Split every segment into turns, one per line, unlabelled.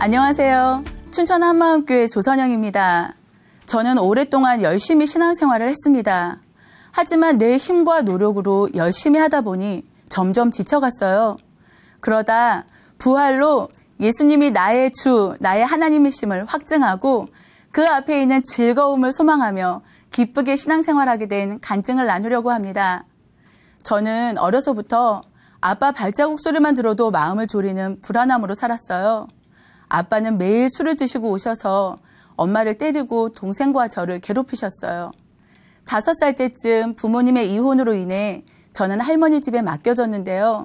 안녕하세요. 춘천 한마음교회 조선영입니다. 저는 오랫동안 열심히 신앙생활을 했습니다. 하지만 내 힘과 노력으로 열심히 하다 보니 점점 지쳐갔어요. 그러다 부활로 예수님이 나의 주, 나의 하나님이심을 확증하고 그 앞에 있는 즐거움을 소망하며 기쁘게 신앙생활하게 된 간증을 나누려고 합니다. 저는 어려서부터 아빠 발자국 소리만 들어도 마음을 졸이는 불안함으로 살았어요. 아빠는 매일 술을 드시고 오셔서 엄마를 때리고 동생과 저를 괴롭히셨어요. 5살 때쯤 부모님의 이혼으로 인해 저는 할머니 집에 맡겨졌는데요.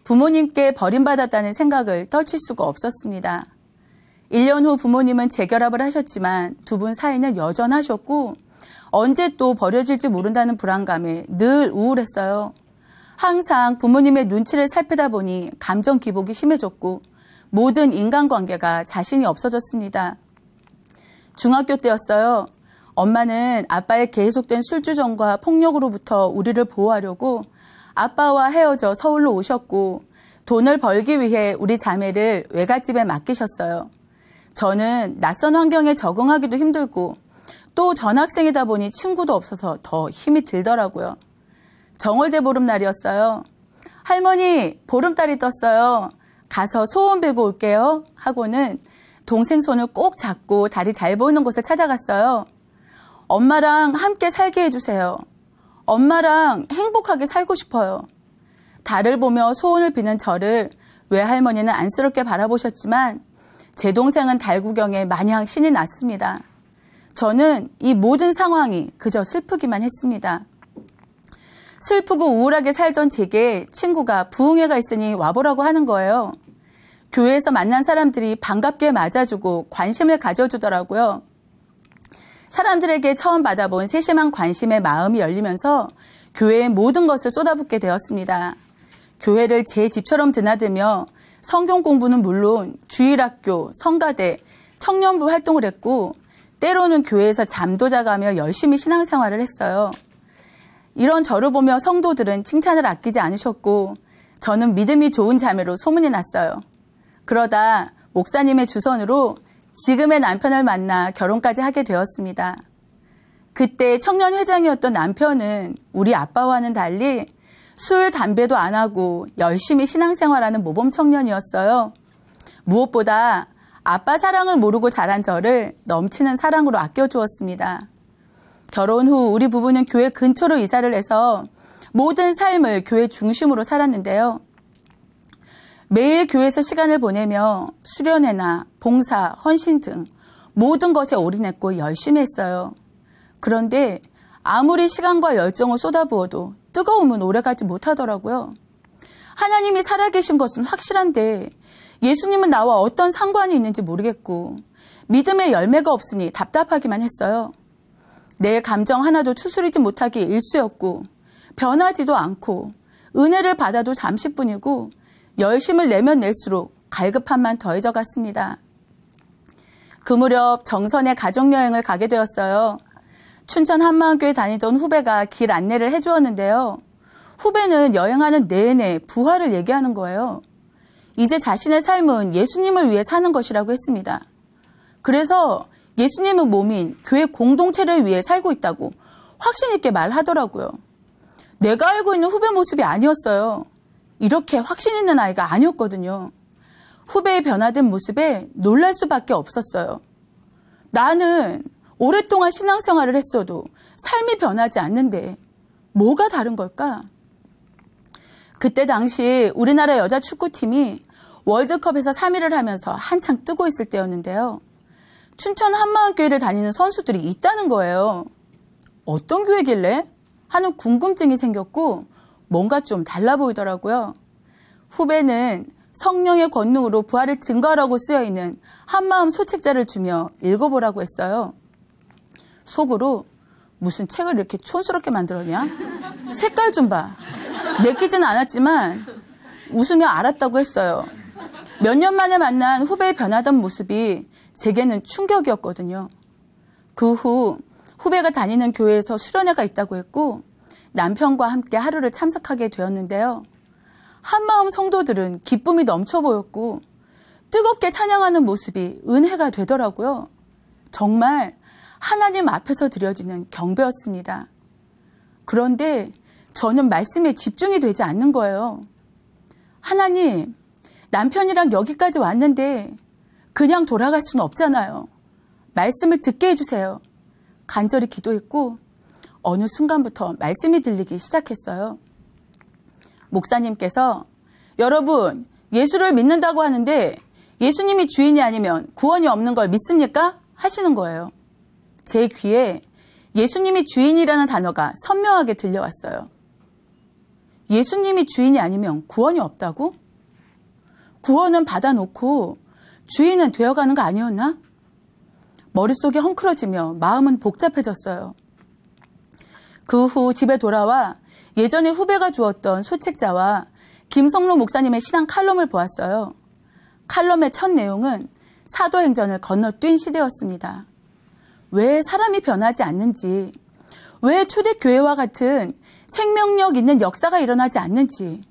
부모님께 버림받았다는 생각을 떨칠 수가 없었습니다. 1년 후 부모님은 재결합을 하셨지만 두 분 사이는 여전하셨고 언제 또 버려질지 모른다는 불안감에 늘 우울했어요. 항상 부모님의 눈치를 살피다 보니 감정 기복이 심해졌고 모든 인간관계가 자신이 없어졌습니다. 중학교 때였어요. 엄마는 아빠의 계속된 술주정과 폭력으로부터 우리를 보호하려고 아빠와 헤어져 서울로 오셨고 돈을 벌기 위해 우리 자매를 외갓집에 맡기셨어요. 저는 낯선 환경에 적응하기도 힘들고 또 전학생이다 보니 친구도 없어서 더 힘이 들더라고요. 정월대 보름날이었어요. 할머니, 보름달이 떴어요. 가서 소원 빌고 올게요. 하고는 동생 손을 꼭 잡고 달이 잘 보이는 곳을 찾아갔어요. 엄마랑 함께 살게 해주세요. 엄마랑 행복하게 살고 싶어요. 달을 보며 소원을 비는 저를 외할머니는 안쓰럽게 바라보셨지만 제 동생은 달 구경에 마냥 신이 났습니다. 저는 이 모든 상황이 그저 슬프기만 했습니다. 슬프고 우울하게 살던 제게 친구가 부흥회가 있으니 와보라고 하는 거예요. 교회에서 만난 사람들이 반갑게 맞아주고 관심을 가져주더라고요. 사람들에게 처음 받아본 세심한 관심의 마음이 열리면서 교회의 모든 것을 쏟아붓게 되었습니다. 교회를 제 집처럼 드나들며 성경 공부는 물론 주일학교, 성가대, 청년부 활동을 했고 때로는 교회에서 잠도 자가며 열심히 신앙생활을 했어요. 이런 저를 보며 성도들은 칭찬을 아끼지 않으셨고 저는 믿음이 좋은 자매로 소문이 났어요. 그러다 목사님의 주선으로 지금의 남편을 만나 결혼까지 하게 되었습니다. 그때 청년회장이었던 남편은 우리 아빠와는 달리 술, 담배도 안 하고 열심히 신앙생활하는 모범 청년이었어요. 무엇보다 아빠 사랑을 모르고 자란 저를 넘치는 사랑으로 아껴주었습니다. 결혼 후 우리 부부는 교회 근처로 이사를 해서 모든 삶을 교회 중심으로 살았는데요. 매일 교회에서 시간을 보내며 수련회나 봉사, 헌신 등 모든 것에 올인했고 열심히 했어요. 그런데 아무리 시간과 열정을 쏟아부어도 뜨거움은 오래가지 못하더라고요. 하나님이 살아계신 것은 확실한데 예수님은 나와 어떤 상관이 있는지 모르겠고 믿음의 열매가 없으니 답답하기만 했어요. 내 감정 하나도 추스리지 못하기 일쑤였고 변하지도 않고 은혜를 받아도 잠시뿐이고 열심을 내면 낼수록 갈급함만 더해져 갔습니다. 그 무렵 정선에 가족여행을 가게 되었어요. 춘천 한마음교회 다니던 후배가 길 안내를 해주었는데요. 후배는 여행하는 내내 부활을 얘기하는 거예요. 이제 자신의 삶은 예수님을 위해 사는 것이라고 했습니다. 그래서 예수님의 몸인 교회 공동체를 위해 살고 있다고 확신 있게 말하더라고요. 내가 알고 있는 후배 모습이 아니었어요. 이렇게 확신 있는 아이가 아니었거든요. 후배의 변화된 모습에 놀랄 수밖에 없었어요. 나는 오랫동안 신앙생활을 했어도 삶이 변하지 않는데 뭐가 다른 걸까? 그때 당시 우리나라 여자 축구팀이 월드컵에서 3위를 하면서 한창 뜨고 있을 때였는데요. 춘천 한마음교회를 다니는 선수들이 있다는 거예요. 어떤 교회길래? 하는 궁금증이 생겼고 뭔가 좀 달라 보이더라고요. 후배는 성령의 권능으로 부활을 증거하라고 쓰여있는 한마음 소책자를 주며 읽어보라고 했어요. 속으로 무슨 책을 이렇게 촌스럽게 만들었냐? 색깔 좀 봐. 내키진 않았지만 웃으며 알았다고 했어요. 몇 년 만에 만난 후배의 변하던 모습이 제게는 충격이었거든요. 그 후 후배가 다니는 교회에서 수련회가 있다고 했고 남편과 함께 하루를 참석하게 되었는데요. 한마음 성도들은 기쁨이 넘쳐 보였고 뜨겁게 찬양하는 모습이 은혜가 되더라고요. 정말 하나님 앞에서 드려지는 경배였습니다. 그런데 저는 말씀에 집중이 되지 않는 거예요. 하나님, 남편이랑 여기까지 왔는데 그냥 돌아갈 수는 없잖아요. 말씀을 듣게 해주세요. 간절히 기도했고 어느 순간부터 말씀이 들리기 시작했어요. 목사님께서 여러분, 예수를 믿는다고 하는데 예수님이 주인이 아니면 구원이 없는 걸 믿습니까? 하시는 거예요. 제 귀에 예수님이 주인이라는 단어가 선명하게 들려왔어요. 예수님이 주인이 아니면 구원이 없다고? 구원은 받아놓고 주인은 되어가는 거 아니었나? 머릿속이 헝클어지며 마음은 복잡해졌어요. 그 후 집에 돌아와 예전에 후배가 주었던 소책자와 김성로 목사님의 신앙 칼럼을 보았어요. 칼럼의 첫 내용은 사도행전을 건너뛴 시대였습니다. 왜 사람이 변하지 않는지, 왜 초대교회와 같은 생명력 있는 역사가 일어나지 않는지,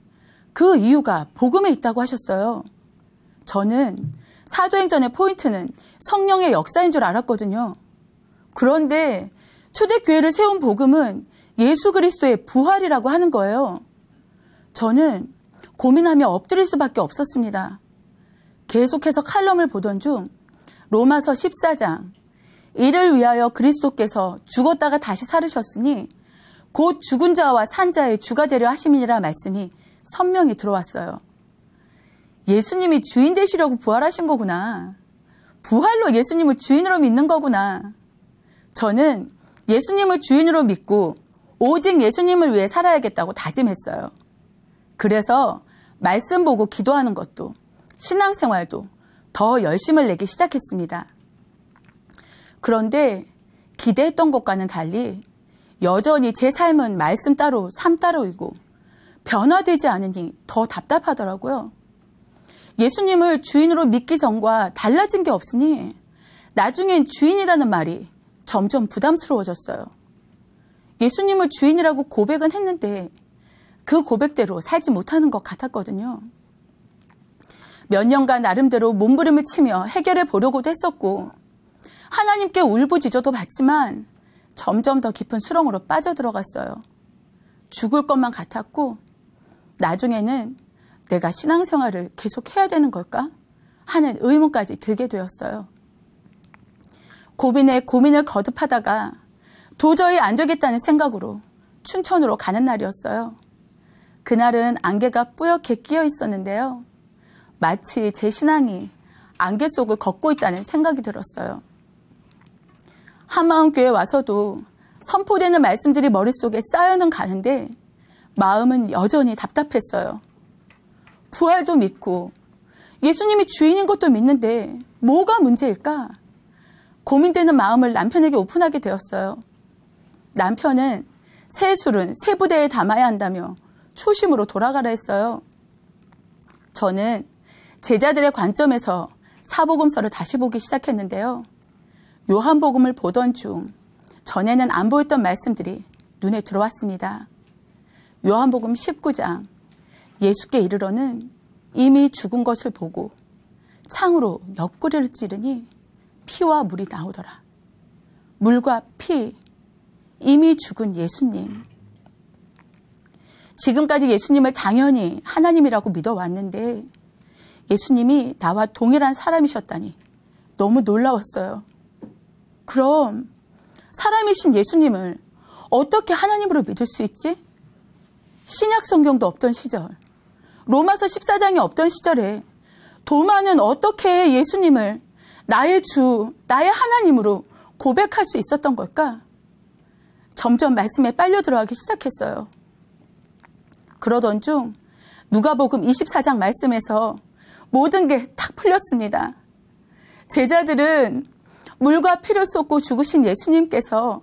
그 이유가 복음에 있다고 하셨어요. 저는 사도행전의 포인트는 성령의 역사인 줄 알았거든요. 그런데 초대교회를 세운 복음은 예수 그리스도의 부활이라고 하는 거예요. 저는 고민하며 엎드릴 수밖에 없었습니다. 계속해서 칼럼을 보던 중 로마서 14장, 이를 위하여 그리스도께서 죽었다가 다시 살으셨으니 곧 죽은 자와 산 자의 주가 되려 하심이니라 말씀이 선명히 들어왔어요. 예수님이 주인 되시려고 부활하신 거구나. 부활로 예수님을 주인으로 믿는 거구나. 저는 예수님을 주인으로 믿고 오직 예수님을 위해 살아야겠다고 다짐했어요. 그래서 말씀 보고 기도하는 것도 신앙생활도 더 열심을 내기 시작했습니다. 그런데 기대했던 것과는 달리 여전히 제 삶은 말씀 따로 삶 따로이고 변화되지 않으니 더 답답하더라고요. 예수님을 주인으로 믿기 전과 달라진 게 없으니 나중엔 주인이라는 말이 점점 부담스러워졌어요. 예수님을 주인이라고 고백은 했는데 그 고백대로 살지 못하는 것 같았거든요. 몇 년간 나름대로 몸부림을 치며 해결해 보려고도 했었고 하나님께 울부짖어도 봤지만 점점 더 깊은 수렁으로 빠져들어갔어요. 죽을 것만 같았고 나중에는 내가 신앙생활을 계속해야 되는 걸까 하는 의문까지 들게 되었어요. 고민에 고민을 거듭하다가 도저히 안 되겠다는 생각으로 춘천으로 가는 날이었어요. 그날은 안개가 뿌옇게 끼어 있었는데요. 마치 제 신앙이 안개 속을 걷고 있다는 생각이 들었어요. 한마음교회 와서도 선포되는 말씀들이 머릿속에 쌓여는 가는데 마음은 여전히 답답했어요. 부활도 믿고 예수님이 주인인 것도 믿는데 뭐가 문제일까? 고민되는 마음을 남편에게 오픈하게 되었어요. 남편은 새 술은 새 부대에 담아야 한다며 초심으로 돌아가라 했어요. 저는 제자들의 관점에서 사복음서를 다시 보기 시작했는데요. 요한복음을 보던 중 전에는 안 보였던 말씀들이 눈에 들어왔습니다. 요한복음 19장, 예수께 이르러는 이미 죽은 것을 보고 창으로 옆구리를 찌르니 피와 물이 나오더라. 물과 피, 이미 죽은 예수님. 지금까지 예수님을 당연히 하나님이라고 믿어왔는데 예수님이 나와 동일한 사람이셨다니 너무 놀라웠어요. 그럼 사람이신 예수님을 어떻게 하나님으로 믿을 수 있지? 신약 성경도 없던 시절, 로마서 14장이 없던 시절에 도마는 어떻게 예수님을 나의 주, 나의 하나님으로 고백할 수 있었던 걸까? 점점 말씀에 빨려 들어가기 시작했어요. 그러던 중 누가복음 24장 말씀에서 모든 게 탁 풀렸습니다. 제자들은 물과 피를 쏟고 죽으신 예수님께서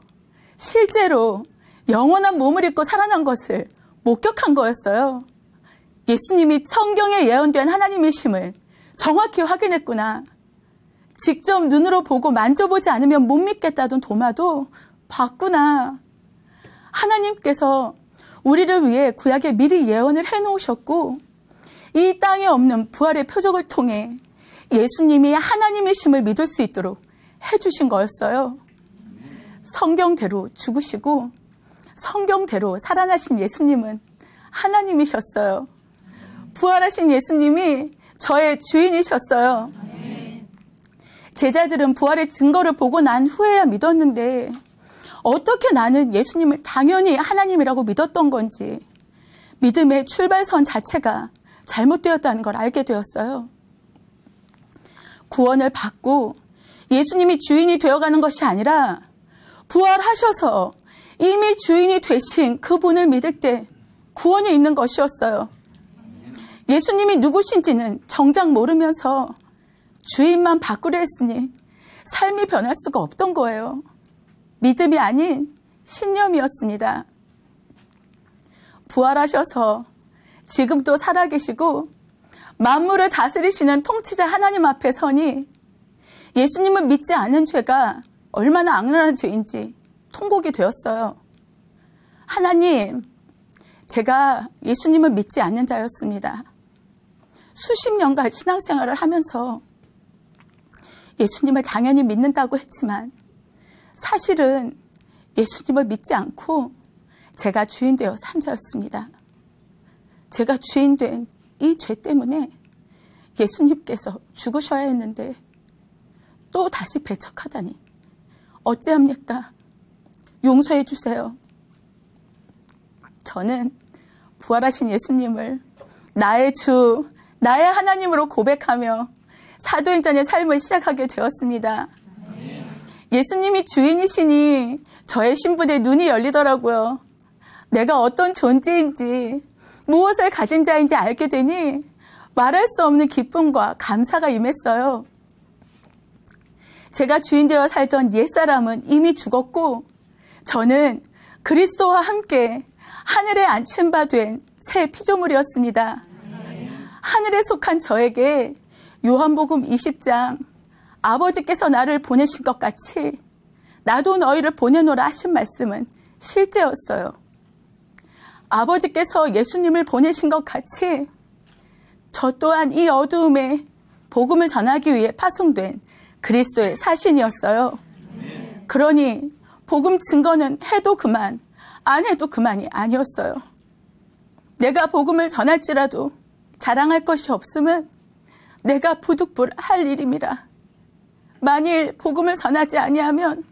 실제로 영원한 몸을 입고 살아난 것을 목격한 거였어요. 예수님이 성경에 예언된 하나님이심을 정확히 확인했구나. 직접 눈으로 보고 만져보지 않으면 못 믿겠다던 도마도 봤구나. 하나님께서 우리를 위해 구약에 미리 예언을 해놓으셨고 이 땅에 없는 부활의 표적을 통해 예수님이 하나님이심을 믿을 수 있도록 해주신 거였어요. 성경대로 죽으시고 성경대로 살아나신 예수님은 하나님이셨어요. 부활하신 예수님이 저의 주인이셨어요. 제자들은 부활의 증거를 보고 난 후에야 믿었는데 어떻게 나는 예수님을 당연히 하나님이라고 믿었던 건지 믿음의 출발선 자체가 잘못되었다는 걸 알게 되었어요. 구원을 받고 예수님이 주인이 되어가는 것이 아니라 부활하셔서 이미 주인이 되신 그분을 믿을 때 구원이 있는 것이었어요. 예수님이 누구신지는 정작 모르면서 주인만 바꾸려 했으니 삶이 변할 수가 없던 거예요. 믿음이 아닌 신념이었습니다. 부활하셔서 지금 또 살아계시고 만물을 다스리시는 통치자 하나님 앞에 서니 예수님을 믿지 않은 죄가 얼마나 악랄한 죄인지 통곡이 되었어요. 하나님, 제가 예수님을 믿지 않는 자였습니다. 수십 년간 신앙생활을 하면서 예수님을 당연히 믿는다고 했지만 사실은 예수님을 믿지 않고 제가 주인 되어 산 자였습니다. 제가 주인 된 이 죄 때문에 예수님께서 죽으셔야 했는데 또 다시 배척하다니 어찌합니까? 용서해 주세요. 저는 부활하신 예수님을 나의 주, 나의 하나님으로 고백하며 사도행전의 삶을 시작하게 되었습니다. 예수님이 주인이시니 저의 신분에 눈이 열리더라고요. 내가 어떤 존재인지 무엇을 가진 자인지 알게 되니 말할 수 없는 기쁨과 감사가 임했어요. 제가 주인 되어 살던 옛사람은 이미 죽었고 저는 그리스도와 함께 하늘에 앉힌 바 된 새 피조물이었습니다. 하늘에 속한 저에게 요한복음 20장 아버지께서 나를 보내신 것 같이 나도 너희를 보내노라 하신 말씀은 실제였어요. 아버지께서 예수님을 보내신 것 같이 저 또한 이 어두움에 복음을 전하기 위해 파송된 그리스도의 사신이었어요. 그러니 복음 증거는 해도 그만, 안 해도 그만이 아니었어요. 내가 복음을 전할지라도 자랑할 것이 없음은 내가 부득불할 일임이라. 만일 복음을 전하지 아니하면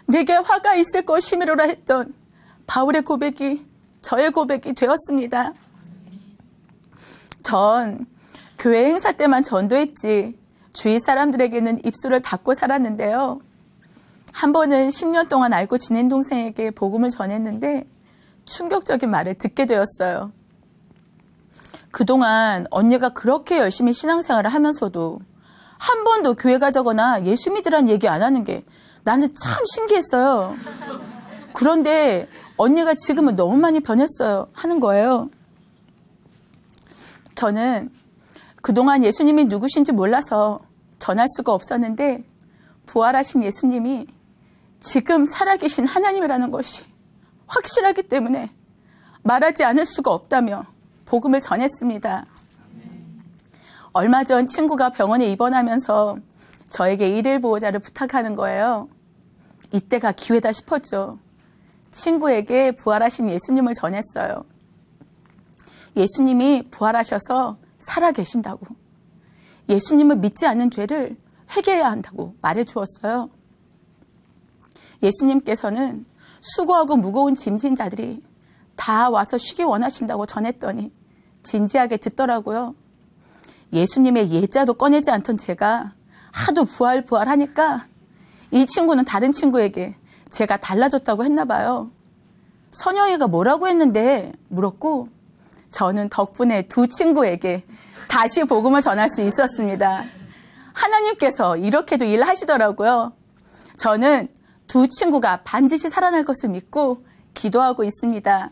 내게 화가 있을 것이미로라 했던 바울의 고백이 저의 고백이 되었습니다. 전 교회 행사 때만 전도했지 주위 사람들에게는 입술을 닫고 살았는데요. 한 번은 10년 동안 알고 지낸 동생에게 복음을 전했는데 충격적인 말을 듣게 되었어요. 그동안 언니가 그렇게 열심히 신앙생활을 하면서도 한 번도 교회 가자거나 예수 믿으란 얘기 안 하는 게 나는 참 신기했어요. 그런데 언니가 지금은 너무 많이 변했어요 하는 거예요. 저는 그동안 예수님이 누구신지 몰라서 전할 수가 없었는데 부활하신 예수님이 지금 살아계신 하나님이라는 것이 확실하기 때문에 말하지 않을 수가 없다며 복음을 전했습니다. 얼마 전 친구가 병원에 입원하면서 저에게 일일 보호자를 부탁하는 거예요. 이때가 기회다 싶었죠. 친구에게 부활하신 예수님을 전했어요. 예수님이 부활하셔서 살아계신다고, 예수님을 믿지 않는 죄를 회개해야 한다고 말해주었어요. 예수님께서는 수고하고 무거운 짐진 자들이 다 와서 쉬기 원하신다고 전했더니 진지하게 듣더라고요. 예수님의 예자도 꺼내지 않던 제가 하도 부활하니까 이 친구는 다른 친구에게 제가 달라졌다고 했나 봐요. 선영이가 뭐라고 했는데 물었고 저는 덕분에 두 친구에게 다시 복음을 전할 수 있었습니다. 하나님께서 이렇게도 일하시더라고요. 저는 두 친구가 반드시 살아날 것을 믿고 기도하고 있습니다.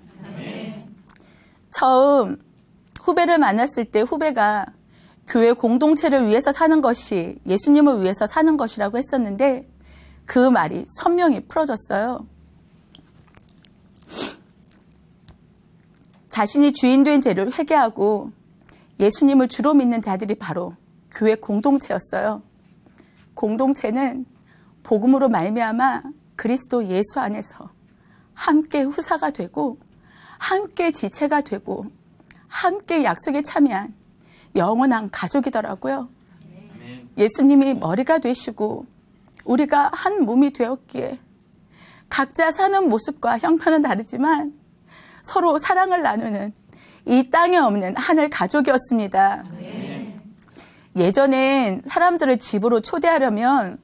처음 후배를 만났을 때 후배가 교회 공동체를 위해서 사는 것이 예수님을 위해서 사는 것이라고 했었는데 그 말이 선명히 풀어졌어요. 자신이 주인된 죄를 회개하고 예수님을 주로 믿는 자들이 바로 교회 공동체였어요. 공동체는 복음으로 말미암아 그리스도 예수 안에서 함께 후사가 되고 함께 지체가 되고 함께 약속에 참여한 영원한 가족이더라고요. 예수님이 머리가 되시고 우리가 한 몸이 되었기에 각자 사는 모습과 형편은 다르지만 서로 사랑을 나누는 이 땅에 없는 하늘 가족이었습니다. 예전엔 사람들을 집으로 초대하려면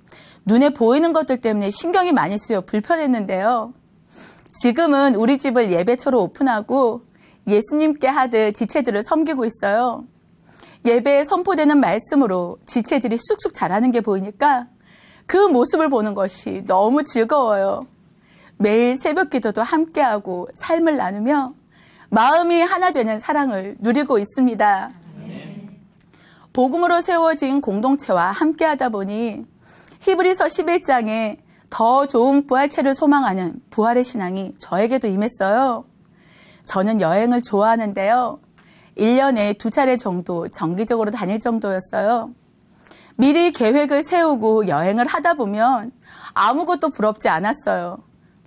눈에 보이는 것들 때문에 신경이 많이 쓰여 불편했는데요. 지금은 우리 집을 예배처로 오픈하고 예수님께 하듯 지체들을 섬기고 있어요. 예배에 선포되는 말씀으로 지체들이 쑥쑥 자라는 게 보이니까 그 모습을 보는 것이 너무 즐거워요. 매일 새벽 기도도 함께하고 삶을 나누며 마음이 하나 되는 사랑을 누리고 있습니다. 복음으로 세워진 공동체와 함께하다 보니 히브리서 11장에 더 좋은 부활체를 소망하는 부활의 신앙이 저에게도 임했어요. 저는 여행을 좋아하는데요. 1년에 2차례 정도 정기적으로 다닐 정도였어요. 미리 계획을 세우고 여행을 하다 보면 아무것도 부럽지 않았어요.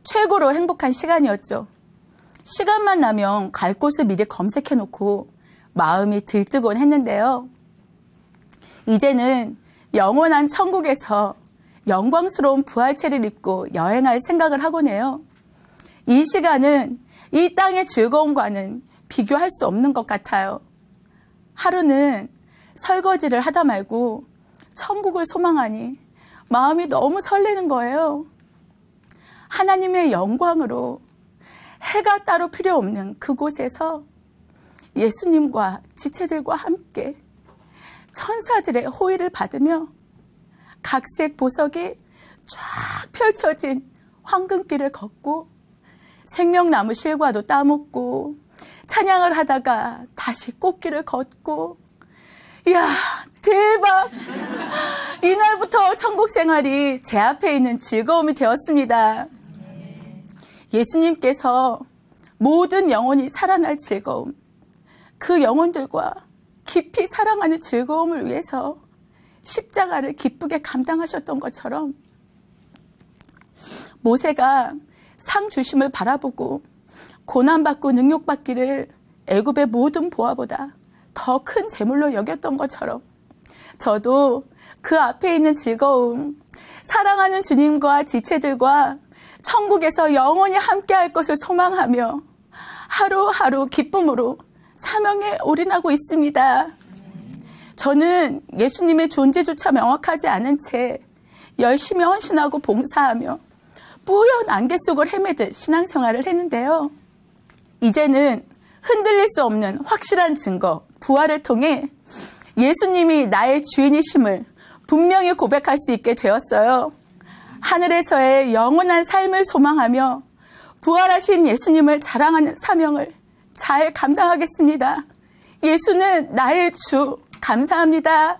최고로 행복한 시간이었죠. 시간만 나면 갈 곳을 미리 검색해놓고 마음이 들뜨곤 했는데요. 이제는 영원한 천국에서 영광스러운 부활체를 입고 여행할 생각을 하곤 해요. 이 시간은 이 땅의 즐거움과는 비교할 수 없는 것 같아요. 하루는 설거지를 하다 말고 천국을 소망하니 마음이 너무 설레는 거예요. 하나님의 영광으로 해가 따로 필요 없는 그곳에서 예수님과 지체들과 함께 천사들의 호의를 받으며 각색 보석이 쫙 펼쳐진 황금길을 걷고 생명나무 실과도 따먹고 찬양을 하다가 다시 꽃길을 걷고 이야 대박! 이날부터 천국 생활이 제 앞에 있는 즐거움이 되었습니다. 예수님께서 모든 영혼이 살아날 즐거움, 그 영혼들과 깊이 사랑하는 즐거움을 위해서 십자가를 기쁘게 감당하셨던 것처럼 모세가 상 주심을 바라보고 고난받고 능욕받기를 애굽의 모든 보화보다 더 큰 재물로 여겼던 것처럼 저도 그 앞에 있는 즐거움, 사랑하는 주님과 지체들과 천국에서 영원히 함께할 것을 소망하며 하루하루 기쁨으로 사명에 올인하고 있습니다. 저는 예수님의 존재조차 명확하지 않은 채 열심히 헌신하고 봉사하며 뿌연 안개 속을 헤매듯 신앙생활을 했는데요. 이제는 흔들릴 수 없는 확실한 증거, 부활을 통해 예수님이 나의 주인이심을 분명히 고백할 수 있게 되었어요. 하늘에서의 영원한 삶을 소망하며 부활하신 예수님을 자랑하는 사명을 잘 감당하겠습니다. 예수는 나의 주, 감사합니다.